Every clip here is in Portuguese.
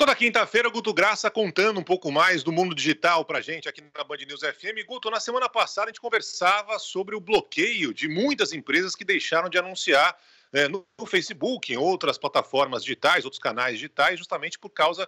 Toda quinta-feira, o Guto Graça contando um pouco mais do mundo digital pra gente aqui na Band News FM. Guto, na semana passada a gente conversava sobre o bloqueio de muitas empresas que deixaram de anunciar no Facebook, em outras plataformas digitais, outros canais digitais, justamente por causa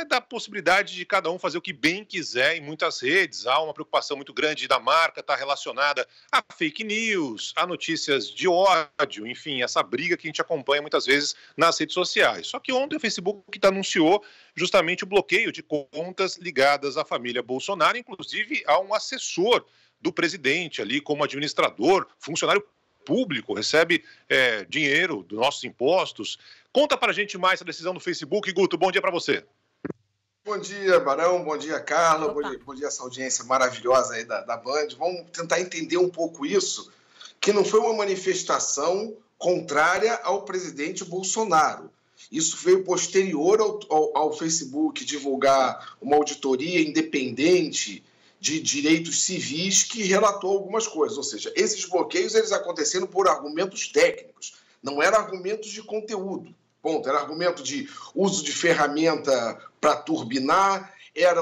da possibilidade de cada um fazer o que bem quiser em muitas redes. Há uma preocupação muito grande da marca, está relacionada a fake news, a notícias de ódio, enfim, essa briga que a gente acompanha muitas vezes nas redes sociais. Só que ontem o Facebook anunciou justamente o bloqueio de contas ligadas à família Bolsonaro, inclusive a um assessor do presidente ali como administrador, funcionário público, recebe dinheiro dos nossos impostos. Conta pra gente mais a decisão do Facebook. Guto, bom dia para você. Bom dia, Barão. Bom dia, Carla. Bom dia, essa audiência maravilhosa aí da Band. Vamos tentar entender um pouco isso, que não foi uma manifestação contrária ao presidente Bolsonaro. Isso veio posterior ao Facebook divulgar uma auditoria independente de direitos civis que relatou algumas coisas. Ou seja, esses bloqueios eles aconteceram por argumentos técnicos, não eram argumentos de conteúdo. Ponto. Era argumento de uso de ferramenta para turbinar, era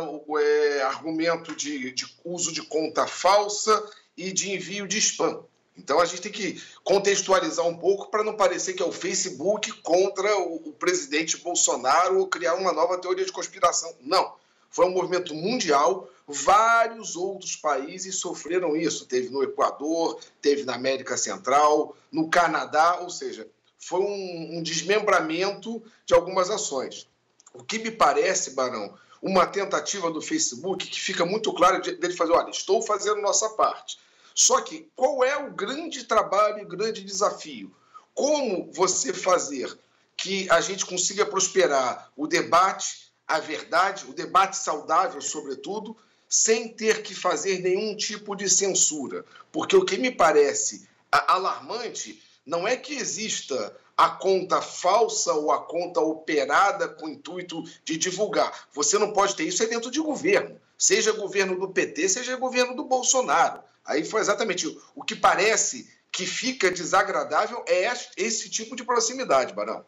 argumento de uso de conta falsa e de envio de spam. Então a gente tem que contextualizar um pouco para não parecer que é o Facebook contra o presidente Bolsonaro ou criar uma nova teoria de conspiração. Não. Foi um movimento mundial, vários outros países sofreram isso. Teve no Equador, teve na América Central, no Canadá, ou seja, foi um desmembramento de algumas ações. O que me parece, Barão, uma tentativa do Facebook que fica muito claro dele fazer, olha, estou fazendo nossa parte. Só que qual é o grande trabalho e o grande desafio? Como você fazer que a gente consiga prosperar o debate, a verdade, o debate saudável, sobretudo, sem ter que fazer nenhum tipo de censura? Porque o que me parece alarmante não é que exista a conta falsa ou a conta operada com o intuito de divulgar. Você não pode ter isso dentro de governo. Seja governo do PT, seja governo do Bolsonaro. Aí foi exatamente o que parece que fica desagradável é esse tipo de proximidade, Barão.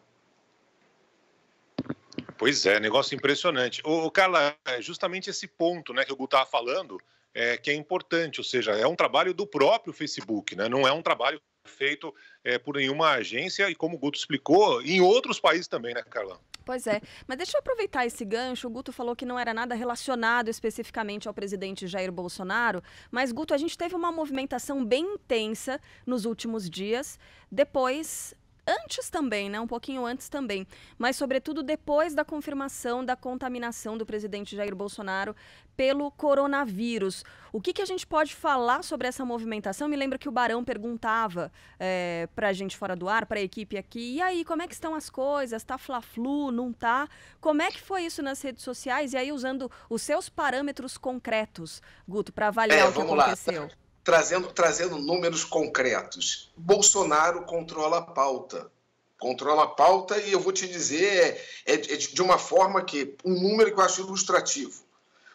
Pois é, negócio impressionante. Carla, justamente esse ponto, né, que o Guto estava falando, que é importante, ou seja, é um trabalho do próprio Facebook, né, não é um trabalho feito por nenhuma agência e, como o Guto explicou, em outros países também, né, Carla? Pois é, mas deixa eu aproveitar esse gancho. O Guto falou que não era nada relacionado especificamente ao presidente Jair Bolsonaro, mas, Guto, a gente teve uma movimentação bem intensa nos últimos dias, antes também, né? Um pouquinho antes também, mas sobretudo depois da confirmação da contaminação do presidente Jair Bolsonaro pelo coronavírus. O que a gente pode falar sobre essa movimentação? Me lembro que o Barão perguntava para a gente fora do ar, para a equipe aqui, e aí, como é que estão as coisas? Tá fla-flu, não tá? Como é que foi isso nas redes sociais? E aí, usando os seus parâmetros concretos, Guto, para avaliar o que aconteceu. Lá. Trazendo números concretos. Bolsonaro controla a pauta. Controla a pauta e eu vou te dizer, de uma forma que, um número que eu acho ilustrativo.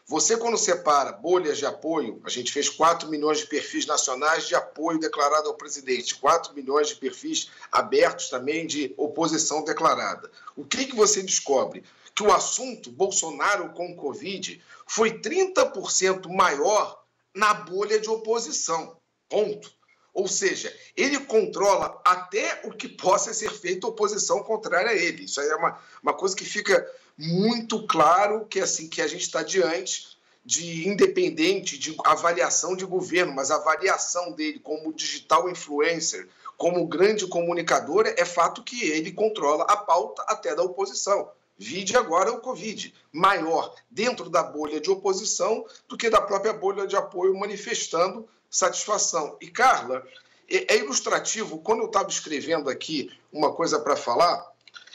Você, quando separa bolhas de apoio, a gente fez 4 milhões de perfis nacionais de apoio declarado ao presidente, 4 milhões de perfis abertos também de oposição declarada. O que você descobre? Que o assunto Bolsonaro com Covid foi 30% maior na bolha de oposição, ponto. Ou seja, ele controla até o que possa ser feito oposição contrária a ele. Isso aí é uma coisa que fica muito claro que, assim, que a gente está diante de independente de avaliação de governo, mas a avaliação dele como digital influencer, como grande comunicador, é fato que ele controla a pauta até da oposição. Vide agora o Covid, maior dentro da bolha de oposição do que da própria bolha de apoio, manifestando satisfação. E, Carla, é ilustrativo, quando eu estava escrevendo aqui uma coisa para falar,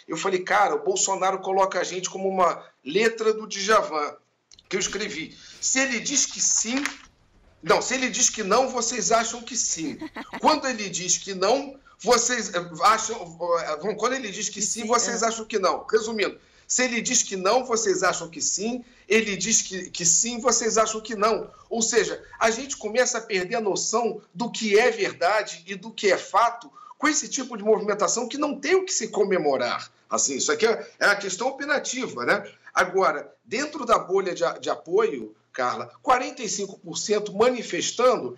eu falei, cara, o Bolsonaro coloca a gente como uma letra do Djavan, que eu escrevi. Se ele diz que sim... Não, se ele diz que não, vocês acham que sim. Quando ele diz que não, vocês acham... Quando ele diz que sim, vocês acham que não. Resumindo, se ele diz que não, vocês acham que sim. Ele diz que sim, vocês acham que não. Ou seja, a gente começa a perder a noção do que é verdade e do que é fato com esse tipo de movimentação que não tem o que se comemorar. Assim, isso aqui é a questão opinativa, né? Agora, dentro da bolha de apoio, Carla, 45% manifestando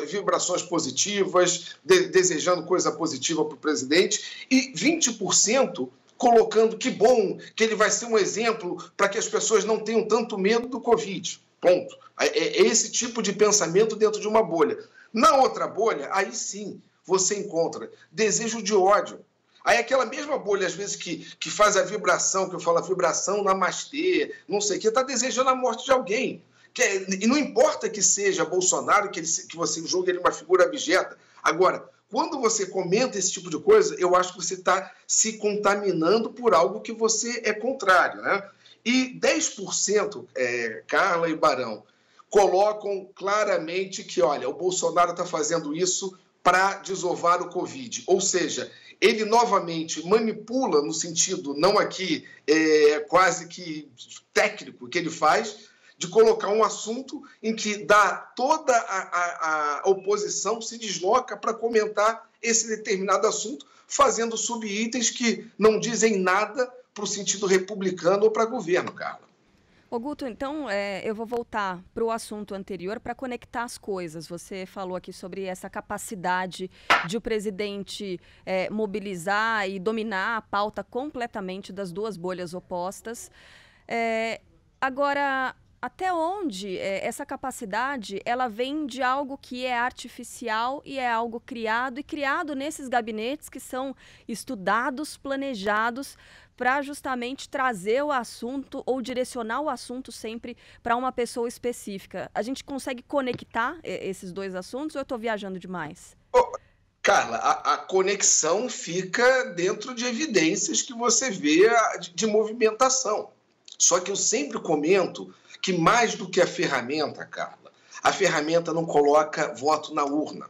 vibrações positivas, desejando coisa positiva para o presidente, e 20% colocando que bom, que ele vai ser um exemplo para que as pessoas não tenham tanto medo do Covid. Ponto. É esse tipo de pensamento dentro de uma bolha. Na outra bolha, aí sim, você encontra desejo de ódio. Aí aquela mesma bolha, às vezes, que faz a vibração, que eu falo a vibração namastê, não sei o quê, está desejando a morte de alguém. E não importa que seja Bolsonaro, que você julgue ele uma figura abjeta. Agora, quando você comenta esse tipo de coisa, eu acho que você está se contaminando por algo que você é contrário, né? E 10%, Carla e Barão, colocam claramente que, olha, o Bolsonaro está fazendo isso para desovar o Covid. Ou seja, ele novamente manipula, no sentido não aqui quase que técnico que ele faz, de colocar um assunto em que toda a oposição se desloca para comentar esse determinado assunto, fazendo sub-itens que não dizem nada para o sentido republicano ou para governo, Carla. Ô Guto, então eu vou voltar para o assunto anterior para conectar as coisas. Você falou aqui sobre essa capacidade de o presidente mobilizar e dominar a pauta completamente das duas bolhas opostas. Agora, até onde essa capacidade ela vem de algo que é artificial e é algo criado, e criado nesses gabinetes que são estudados, planejados, para justamente trazer o assunto ou direcionar o assunto sempre para uma pessoa específica. A gente consegue conectar esses dois assuntos ou eu estou viajando demais? Carla, a conexão fica dentro de evidências que você vê de movimentação. Só que eu sempre comento que mais do que a ferramenta, Carla, a ferramenta não coloca voto na urna.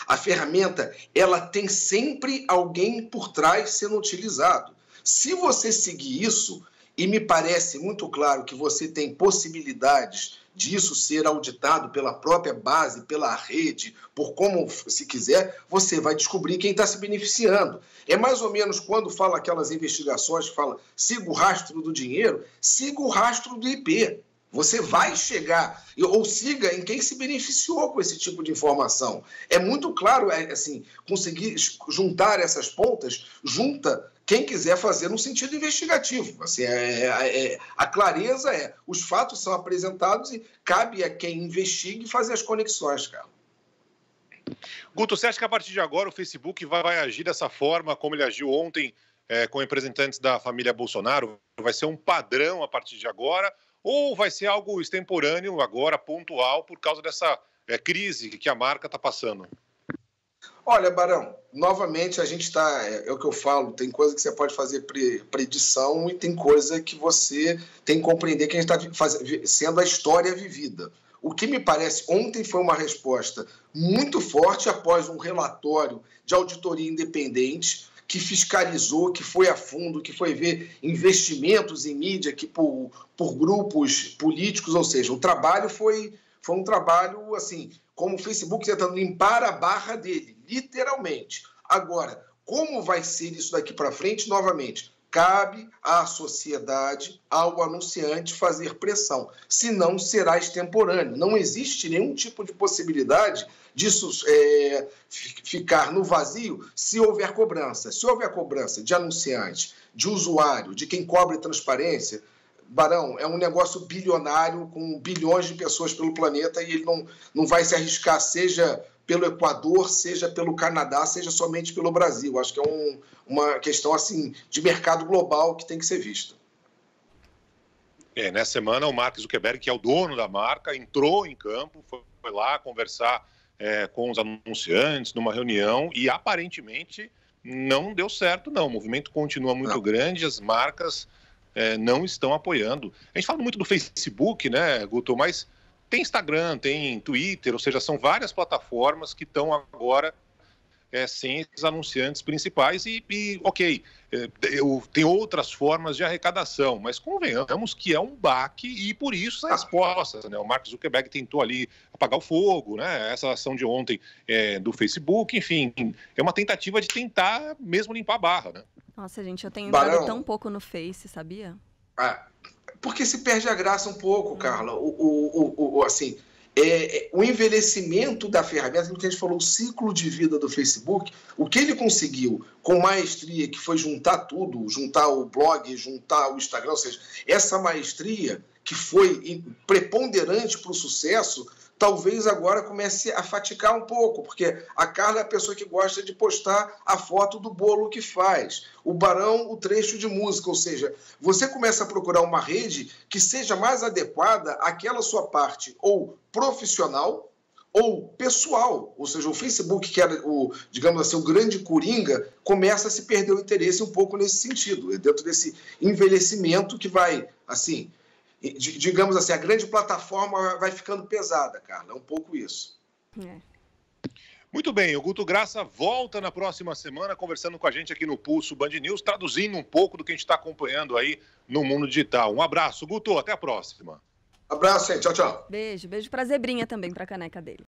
A ferramenta, ela tem sempre alguém por trás sendo utilizado. Se você seguir isso, e me parece muito claro que você tem possibilidades disso ser auditado pela própria base, pela rede, por como se quiser, você vai descobrir quem está se beneficiando. É mais ou menos quando fala aquelas investigações que fala siga o rastro do dinheiro, siga o rastro do IP. Você vai chegar, ou siga em quem se beneficiou com esse tipo de informação. É muito claro, assim, conseguir juntar essas pontas, junta quem quiser fazer no sentido investigativo. Assim, a clareza os fatos são apresentados e cabe a quem investigue fazer as conexões, cara. Guto, você acha que a partir de agora o Facebook vai agir dessa forma, como ele agiu ontem com representantes da família Bolsonaro? Vai ser um padrão a partir de agora? Ou vai ser algo extemporâneo agora, pontual, por causa dessa crise que a marca está passando? Olha, Barão, novamente a gente está, é o que eu falo, tem coisa que você pode fazer predição e tem coisa que você tem que compreender que a gente está sendo a história vivida. O que me parece, ontem foi uma resposta muito forte após um relatório de auditoria independente que fiscalizou, que foi a fundo, que foi ver investimentos em mídia que por grupos políticos, ou seja, o trabalho foi um trabalho, assim, como o Facebook tentando limpar a barra dele, literalmente. Agora, como vai ser isso daqui para frente? Novamente, cabe à sociedade, ao anunciante, fazer pressão. Senão, será extemporâneo. Não existe nenhum tipo de possibilidade disso ficar no vazio se houver cobrança. Se houver cobrança de anunciante, de usuário, de quem cobre transparência, Barão, é um negócio bilionário com bilhões de pessoas pelo planeta e ele não vai se arriscar, seja pelo Equador, seja pelo Canadá, seja somente pelo Brasil. Acho que é uma questão assim, de mercado global que tem que ser vista. Nessa semana, o Mark Zuckerberg, que é o dono da marca, entrou em campo, foi lá conversar com os anunciantes numa reunião e aparentemente não deu certo, não. O movimento continua muito grande, as marcas não estão apoiando. A gente fala muito do Facebook, né, Guto, mas tem Instagram, tem Twitter, ou seja, são várias plataformas que estão agora sem esses anunciantes principais ok, tem outras formas de arrecadação, mas convenhamos que é um baque e por isso as respostas, né? O Mark Zuckerberg tentou ali apagar o fogo, né? Essa ação de ontem do Facebook, enfim, é uma tentativa de tentar mesmo limpar a barra, né? Nossa, gente, eu tenho entrado tão pouco no Face, sabia? Porque se perde a graça um pouco, Carla. Assim, o envelhecimento da ferramenta, que a gente falou, o ciclo de vida do Facebook, o que ele conseguiu com maestria, que foi juntar tudo, juntar o blog, juntar o Instagram, ou seja, essa maestria que foi preponderante para o sucesso, talvez agora comece a fatigar um pouco, porque a Carla é a pessoa que gosta de postar a foto do bolo que faz, o Barão, o trecho de música, ou seja, você começa a procurar uma rede que seja mais adequada àquela sua parte ou profissional ou pessoal, ou seja, o Facebook, que era digamos assim, o grande coringa, começa a se perder o interesse um pouco nesse sentido, dentro desse envelhecimento que vai, assim, digamos assim, a grande plataforma vai ficando pesada, Carla. É um pouco isso. Muito bem, o Guto Graça volta na próxima semana conversando com a gente aqui no Pulso Band News, traduzindo um pouco do que a gente está acompanhando aí no mundo digital. Um abraço, Guto, até a próxima. Abraço, gente. Tchau, tchau. Beijo pra zebrinha também, pra caneca dele.